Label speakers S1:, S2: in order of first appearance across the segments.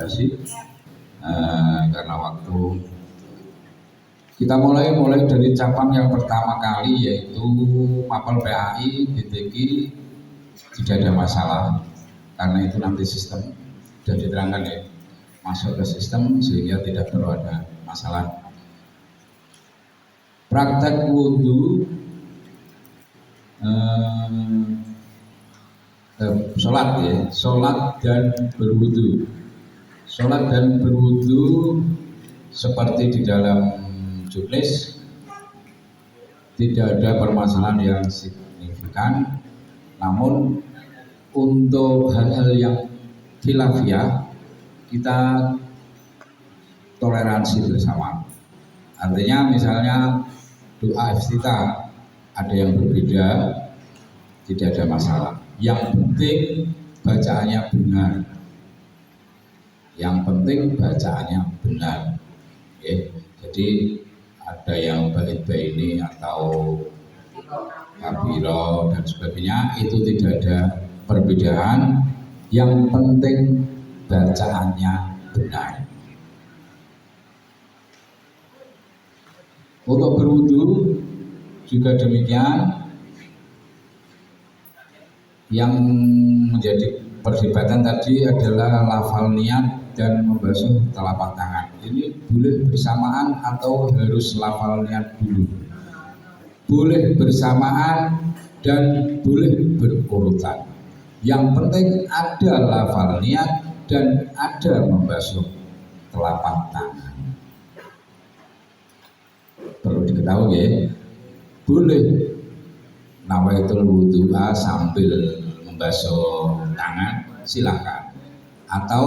S1: sih? Karena waktu kita mulai dari cabang yang pertama kali, yaitu mapel PAI, BTQ tidak ada masalah karena itu nanti sistem sudah diterangkan ya, masuk ke sistem sehingga tidak perlu ada masalah. Praktek wudhu, sholat ya, sholat dan berwudhu. Sholat dan berwudhu seperti di dalam juknis tidak ada permasalahan yang signifikan, namun untuk hal-hal yang khilafiyah kita toleransi bersama. Artinya misalnya doa iftitah ada yang berbeda, tidak ada masalah. Yang penting bacaannya benar. Yang penting bacaannya benar. Oke. Jadi ada yang bait-bait ini atau kabiro dan sebagainya, itu tidak ada perbedaan. Yang penting bacaannya benar. Untuk berwudu juga demikian. Yang menjadi perdebatan tadi adalah lafal niat dan membasuh telapak tangan. Ini boleh bersamaan atau harus lafal niat dulu? Boleh bersamaan dan boleh berurutan. Yang penting ada lafal niat dan ada membasuh telapak tangan. Perlu diketahui ya, boleh nawaitul wudu'a sambil membasuh tangan, silakan. Atau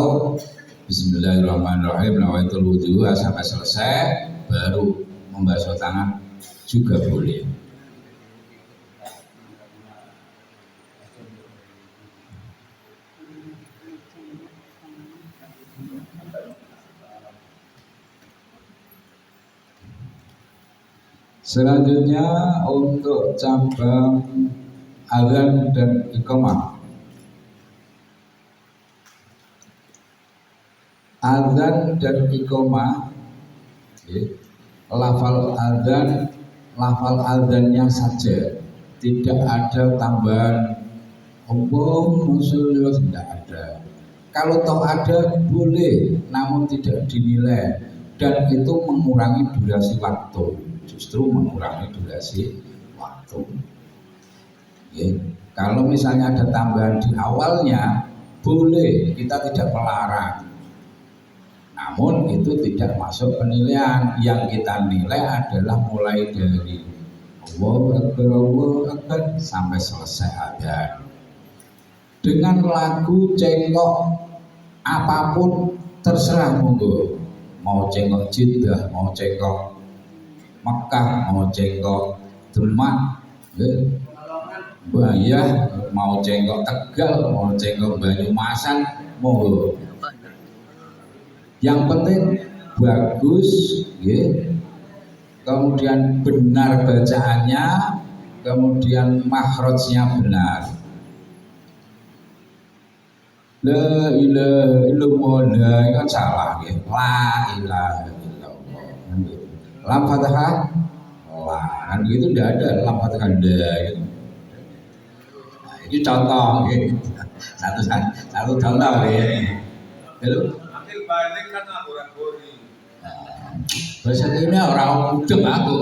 S1: bismillahirrahmanirrahim nawaitul wudu'a sampai selesai baru membasuh tangan juga boleh. Selanjutnya untuk cabang adzan dan iqamah. Adzan dan iqamah, lafal adzannya saja, tidak ada tambahan Allahumma sholli, tidak ada. Kalau toh ada boleh, namun tidak dinilai dan itu mengurangi durasi waktu. Justru mengurangi durasi waktu. Kalau misalnya ada tambahan di awalnya boleh, kita tidak melarang. Namun itu tidak masuk penilaian. Yang kita nilai adalah mulai dari Allahu Akbar sampai selesai adzan. Dengan lagu cengkok apapun terserah, monggo. Mau cengkok Jeddah, mau cengkok Mekah, mau cengkok Demak, Bayah, mau cengkok Tegal, mau cengkok Banyumasan, monggo. Yang penting bagus, kemudian benar bacaannya, kemudian makhrajnya benar. La ilaha illallah, la kan salah, la ilaha illallah. Lam fathah la, kan gitu tidak ada lam fathah da gitu. Nah, ini contoh satu contoh ya. Halo. Ambil balik kan orang gori. Bahasa ini orang mudeng aku.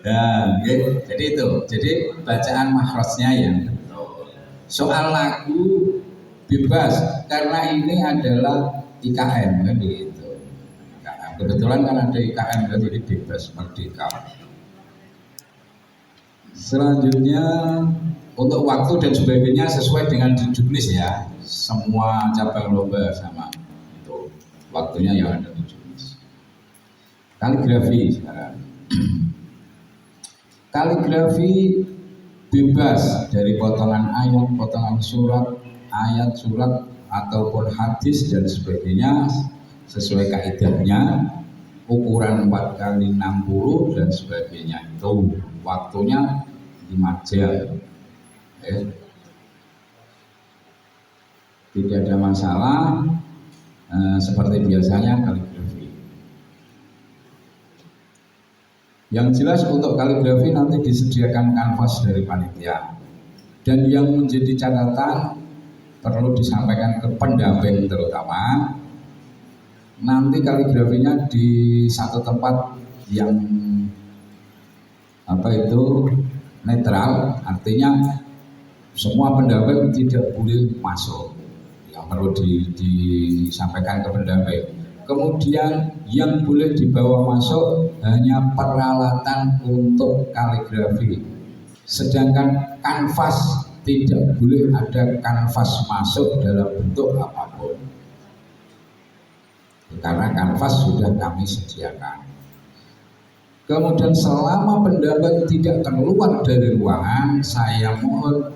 S1: Nah, jadi itu. Jadi bacaan makhrajnya yang betul. Soal lagu bebas karena ini adalah IKN kan gitu. Kebetulan kan ada IKN, jadi bebas merdeka. Selanjutnya untuk waktu dan sebagainya sesuai dengan di juknis ya. Semua cabang lomba sama. Itu waktunya yang ada di juknis. Kaligrafi sekarang. Kaligrafi bebas dari potongan ayat, potongan surat, ayat surat ataupun hadis dan sebagainya. Sesuai kaidahnya, ukuran 4x60 dan sebagainya. Itu waktunya 5 jam. tidak ada masalah. Seperti biasanya kaligrafi. Yang jelas untuk kaligrafi nanti disediakan kanvas dari panitia. Dan yang menjadi catatan perlu disampaikan ke pendamping terutama, nanti kaligrafinya di satu tempat yang netral, artinya semua pendamping tidak boleh masuk. Yang perlu disampaikan ke pendamping. Kemudian yang boleh dibawa masuk hanya peralatan untuk kaligrafi. Sedangkan kanvas tidak boleh ada kanvas masuk dalam bentuk apapun. Karena kanvas sudah kami sediakan. Kemudian selama pendamping tidak keluar dari ruangan, saya mohon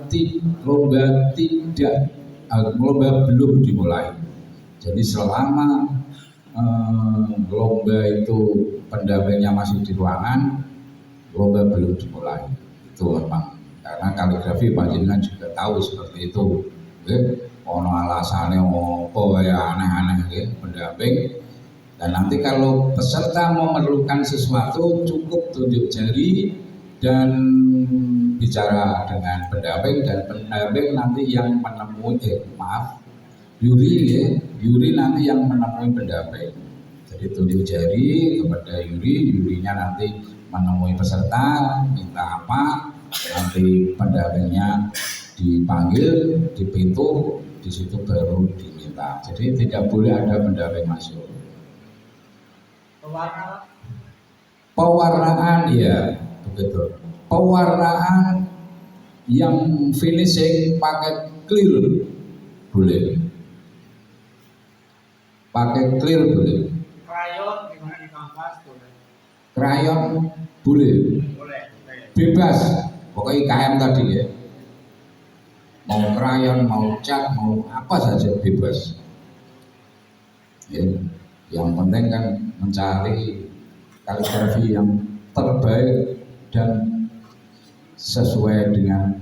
S1: lomba belum dimulai. Jadi selama lomba itu pendampingnya masih di ruangan, lomba belum dimulai. Itu memang karena kaligrafi panjenengan juga tahu seperti itu. Ono alasannya apa ya aneh-aneh pendamping. Dan nanti kalau peserta memerlukan sesuatu cukup tunjuk jari dan bicara dengan pendamping, dan pendamping nanti yang menemui Yuri nanti yang menemui pendamping. Jadi tunjuk jari kepada Yurinya nanti menemui peserta, minta apa, nanti pendampingnya dipanggil di pintu, di situ baru diminta. Jadi tidak boleh ada pendamping masuk. Pewarnaan ya begitu. Pewarnaan yang finishing pakai clear boleh. Pakai clear boleh.
S2: Krayon gimana di kanvas boleh.
S1: Krayon boleh. Bebas. Pokoknya IKM tadi ya. Mau krayon, mau cat, mau apa saja bebas. Ya. Yang penting kan mencari kaligrafi yang terbaik dan sesuai dengan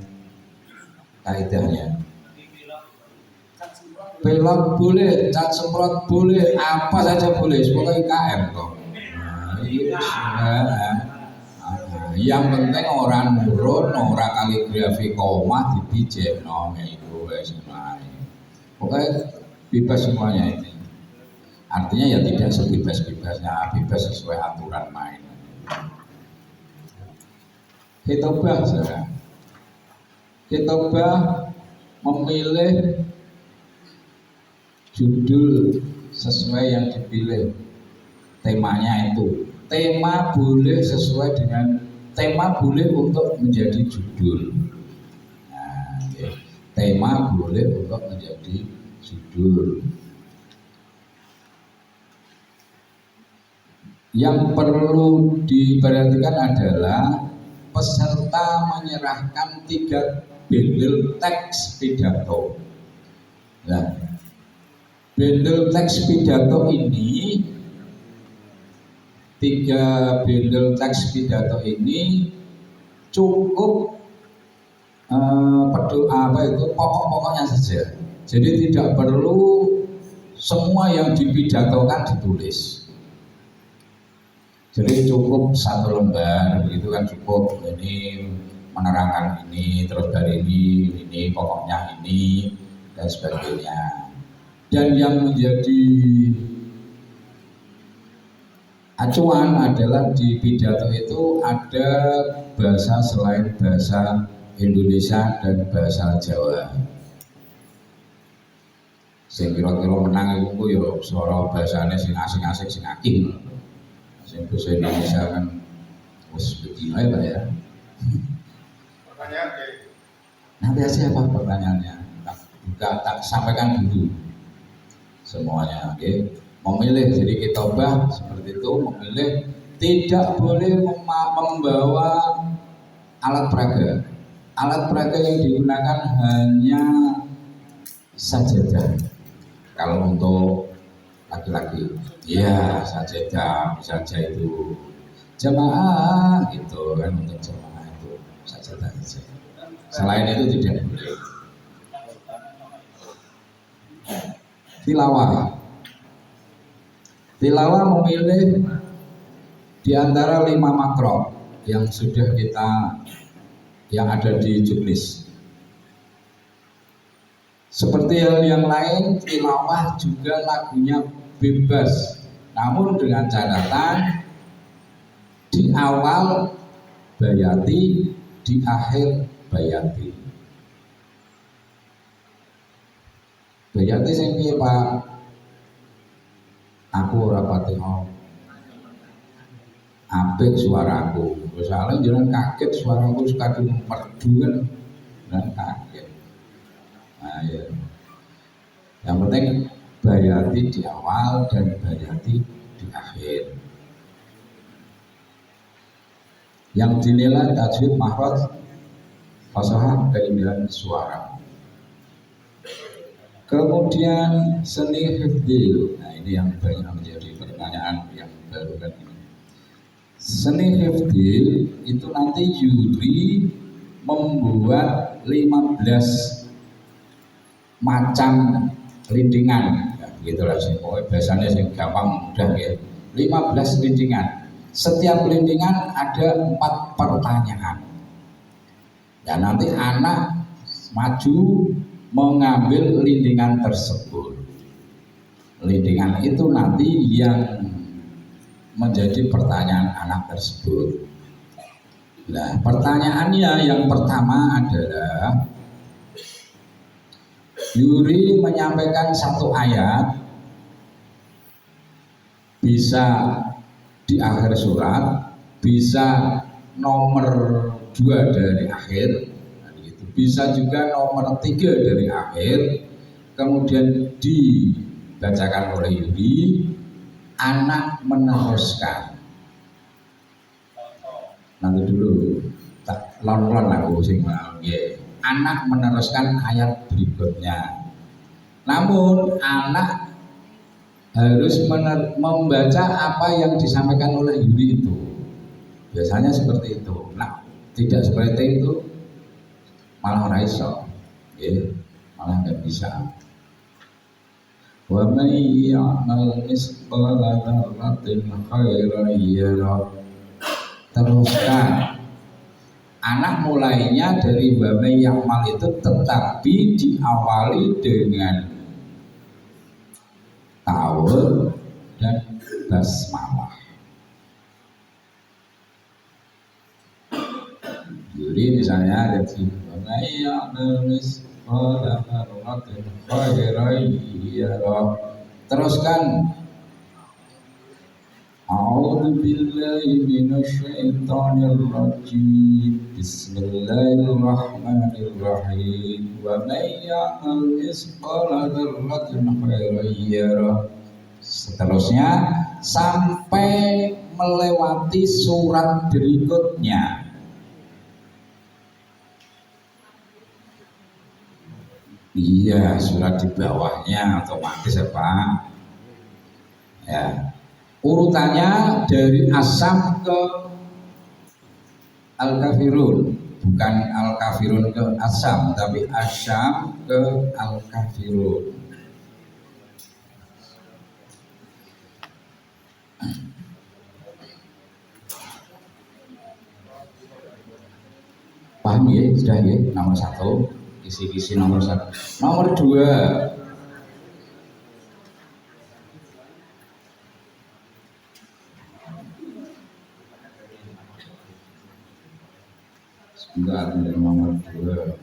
S1: kaidahnya. Pelok boleh, cat semprot boleh, apa saja boleh, pokoknya IKM kok. Yang penting orang nurun, orang kaligrafi koma dibijekno itu wis ae. Pokoknya bebas semuanya itu. Artinya ya tidak sebebas-bebasnya, bebas sesuai aturan main. Hitobah saudara. Hitobah memilih judul sesuai yang dipilih. Temanya itu. Tema boleh sesuai dengan tema boleh untuk menjadi judul. Nah, okay. Tema boleh untuk menjadi judul. Yang perlu diperhatikan adalah peserta menyerahkan 3 bendel teks pidato. Nah, bendel teks pidato ini, 3 bendel teks pidato ini cukup pokok-pokoknya saja. Jadi tidak perlu semua yang dipidatokan ditulis. Jadi cukup 1 lembar, begitu kan cukup. Ini menerangkan ini, terus dari ini pokoknya ini dan sebagainya. Dan yang menjadi acuan adalah di pidato itu ada bahasa selain bahasa Indonesia dan bahasa Jawa. Sing kira-kira menang iku ya swara bahasane sing asing-asing sing akeh. Sing bahasa Indonesia kan wis begini Pak ya.
S2: Pertanyaan
S1: Nanti aja apa pertanyaannya? Tak sampaikan dulu semuanya, okay? Memilih, jadi kitobah seperti itu, memilih tidak boleh membawa alat peraga. Alat peraga yang digunakan hanya sajadah. Kalau untuk laki-laki, ya sajadah saja itu jamaah gitu kan, untuk jamaah itu sajadah saja. Selain itu tidak boleh. tilawah. Tilawah memilih di antara 5 makro yang sudah yang ada di juknis. Seperti hal yang lain, tilawah juga lagunya bebas, namun dengan catatan di awal bayati, di akhir bayati. Bayati sing piye, Pak? Aku ora pati apik suaraku. Soalnya jangan kaget suaraku kadung merdu kan, dan kaget. Nah, ya. Yang penting bayati di awal dan bayati di akhir. Yang dinilai tajwid, makhraj, fasahah, keindahan suara. Kemudian seni hifdzil. Nah, ini yang banyak menjadi pertanyaan yang baru kan ini. Seni hifdzil itu nanti juri membuat 15 macam lindingan. Ya, begitulah sih. Pokoknya biasanya sih gampang mudah ya. 15 lindingan. Setiap lindingan ada 4 pertanyaan. Dan nanti anak maju mengambil lindingan tersebut. Lindingan itu nanti yang menjadi pertanyaan anak tersebut. Nah, pertanyaannya yang pertama adalah juri menyampaikan 1 ayat, bisa di akhir surat, bisa nomor 2 dari akhir, bisa juga nomor 3 dari akhir, kemudian dibacakan oleh juri, anak meneruskan. Nanti dulu, lon-lon aku sing anak meneruskan ayat berikutnya. Namun anak harus membaca apa yang disampaikan oleh juri itu. Biasanya seperti itu. Nah, tidak seperti itu malah raiso, ya, malah nggak bisa. Wa may ya'mal misqala dzarratin khairan yarah. Teruskan. Anak mulainya dari wa may ya'mal itu tetapi diawali dengan ta'awudz dan basmalah. Jadi misalnya ada teruskan. A'udzu billahi minasyaitonir rajim. Bismillahirrahmanirrahim. Wa may ya'mal misqala dzarratin khairan yarah. Seterusnya sampai melewati surat berikutnya. Iya, surat di bawahnya otomatis apa? Ya. Urutannya dari Asam ke Al-Kafirun, bukan Al-Kafirun ke Asam, tapi Asam ke Al-Kafirun. Paham ya? Sudah ya? Nomor 1. Kisi-kisi nomor 1. Nomor 2, sebentar, nomor 2.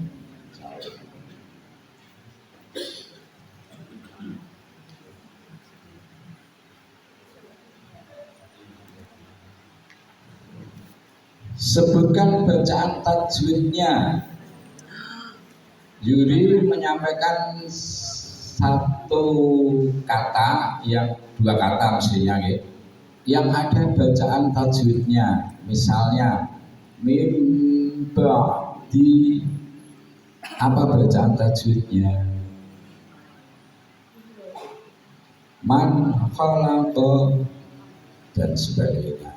S1: Sebutkan bacaan tajwidnya. Juri menyampaikan 1 kata, yang 2 kata mestinya ya, yang ada bacaan tajwidnya. Misalnya mim ba'di, apa bacaan tajwidnya? Man khalaqa dan sebagainya.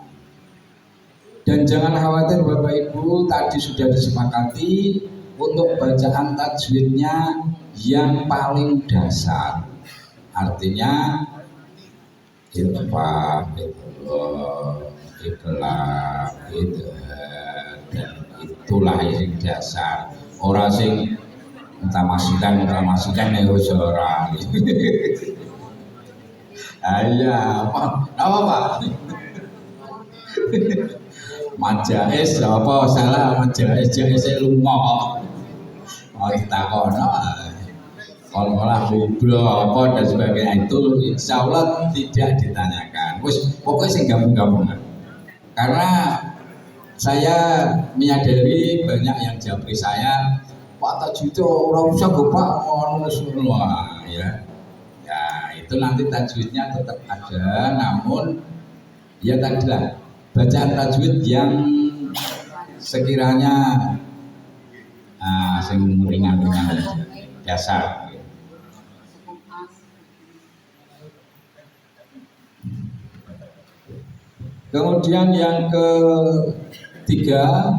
S1: Dan jangan khawatir Bapak Ibu, tadi sudah disepakati untuk bacaan tajwidnya yang paling dasar, artinya ikhfa, ikhlas, dan itulah yang dasar. Orang sing masikan ya wis ora. Apa Pak? Majais apa salah majais jais lunga. Oh ditakono. Kalau kubro apa dan sebagainya itu insya Allah tidak ditanyakan. Pokoknya sing gabung-gabung. Karena saya menyadari banyak yang japri saya, Pak Tajwid orang usah Bapak ngono semua ya. Ya itu nanti tajwidnya tetap ada, namun ya tadilah bacaan tajwid yang sekiranya sing ringan-ringan biasa. Kemudian yang ketiga,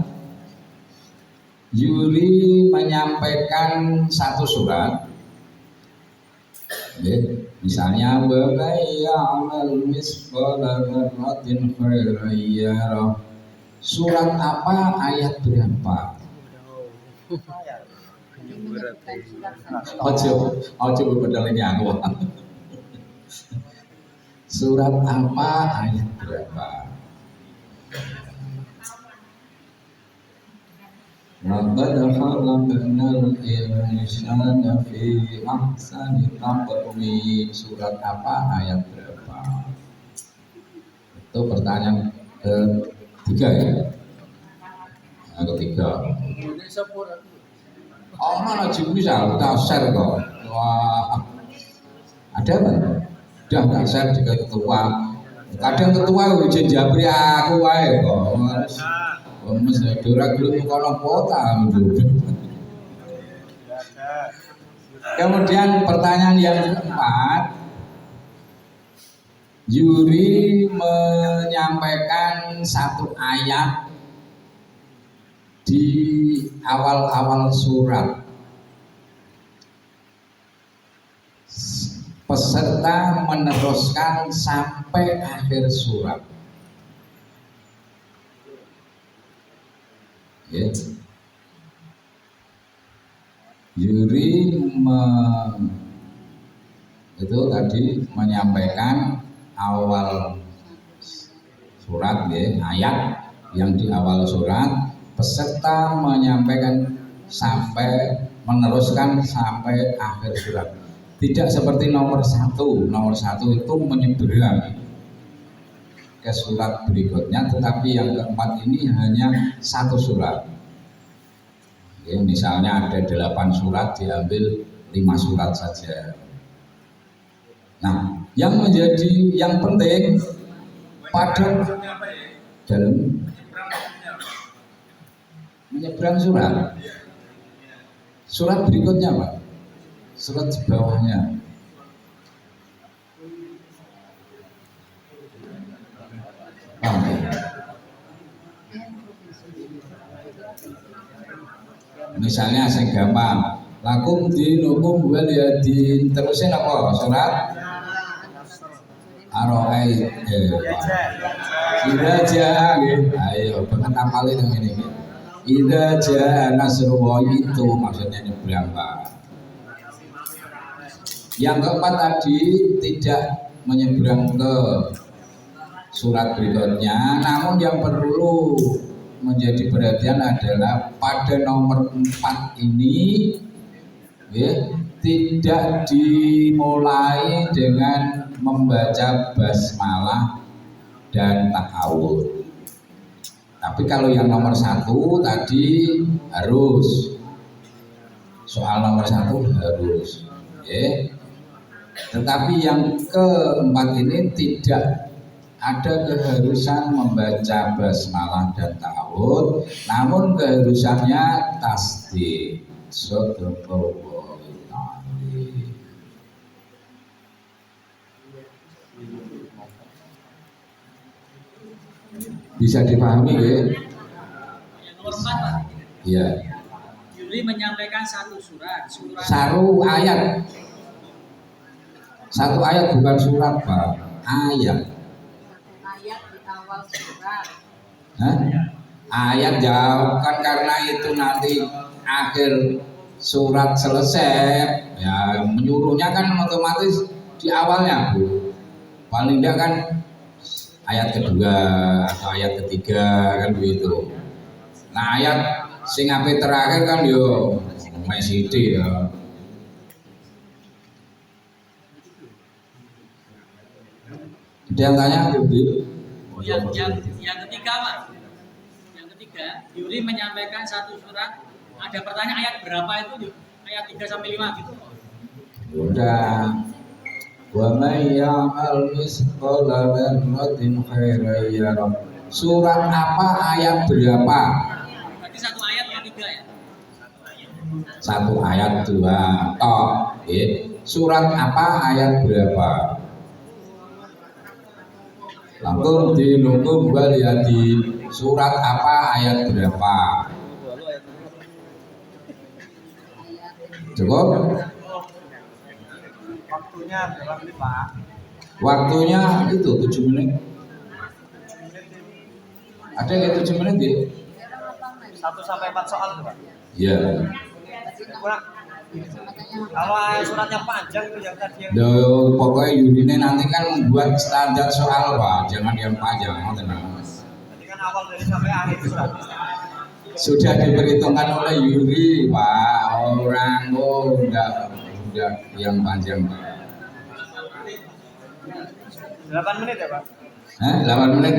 S1: Yuri menyampaikan satu surat. Misalnya amal misqala dzarratin khairan yarah. Surat apa, ayat berapa? Ojo berbeda lagi aku. Surat apa, ayat berapa? Laqad khalaqnal insana fi ahsani taqwim. Surat apa, ayat berapa? Itu pertanyaan ketiga ya. Yang ketiga. Oh, mana bisa share kok. Wah, ada apa? Udah nggak share juga ketua. Kadang ketua ujian japri aku wae kok. Mas Dora belum kolom kota. Kemudian pertanyaan yang keempat, Yuri menyampaikan satu ayat di awal-awal surat. Peserta meneruskan sampai akhir surat. Ya. Yuri itu tadi menyampaikan awal surat ya, ayat yang di awal surat, peserta menyampaikan sampai meneruskan sampai akhir surat. Tidak seperti nomor satu itu menyeberang ke surat berikutnya, tetapi yang keempat ini hanya satu surat. Ya, misalnya ada 8 surat, diambil 5 surat saja. Nah, yang penting pada dalam menyeberang surat berikutnya Pak, surat di bawahnya. Misalnya sing gampang, lakum dinukum waliyadin, terusin apa? Surat Ar-Ra'id. Idza jaa, ayo pengen hafalin yang ini. Idza jaa nasrullah, itu maksudnya nyebrang Pak. Yang keempat tadi tidak menyeberang ke surat berikutnya, namun yang perlu menjadi perhatian adalah pada nomor 4 ini ya, tidak dimulai dengan membaca basmalah dan ta'awudz. Tapi kalau yang nomor 1 tadi harus, soal nomor 1 harus ya. Tetapi yang keempat ini tidak ada keharusan membaca basmalah dan ta'awudz, namun keharusannya tasdid. Bisa dipahami ya? Iya.
S3: Yuri menyampaikan satu surat.
S1: Satu ayat. Satu ayat bukan surat, Pak. Ayat.
S4: Ayat di awal surat.
S1: Hah? Ayat jawab kan karena itu nanti akhir surat selesai ya menyuruhnya kan otomatis di awalnya Bu. Paling tidak kan ayat kedua atau ayat ketiga kan begitu. Nah ayat sing ape terakhir kan yo masih ya. Ada yang tanya Bu?
S3: Yang ketiga Pak. Yang ketiga, Yuri menyampaikan satu surat. Ada pertanyaan ayat berapa itu? Ayat 3 sampai 5 gitu.
S1: Udah. Wa may ya'mal misqala dzarratin khairan yarah. Surat apa ayat berapa?
S3: Berarti satu ayat yang tiga ya.
S1: Satu ayat dua. Toh, surat apa ayat berapa? Langsung dinunggu waliyadi. Surat apa ayat berapa? Cukup?
S2: Waktunya berapa menit Pak?
S1: Waktunya itu 7 menit. Ada yang 7 menit ya?
S2: 1 sampai 4 soal tuh Pak.
S1: Iya.
S2: Kurang. Kalau suratnya panjang tuh yang tadi yang
S1: Loh, pokoknya Yudine nanti kan membuat standar soal Pak, jangan yang panjang, tenang.
S2: tadi kan awal dari sampai akhir surat.
S1: Sudah diperhitungkan oleh Yuri Pak, orang enggak yang panjang Pak.
S2: 8 menit ya Pak?
S1: 8 menit.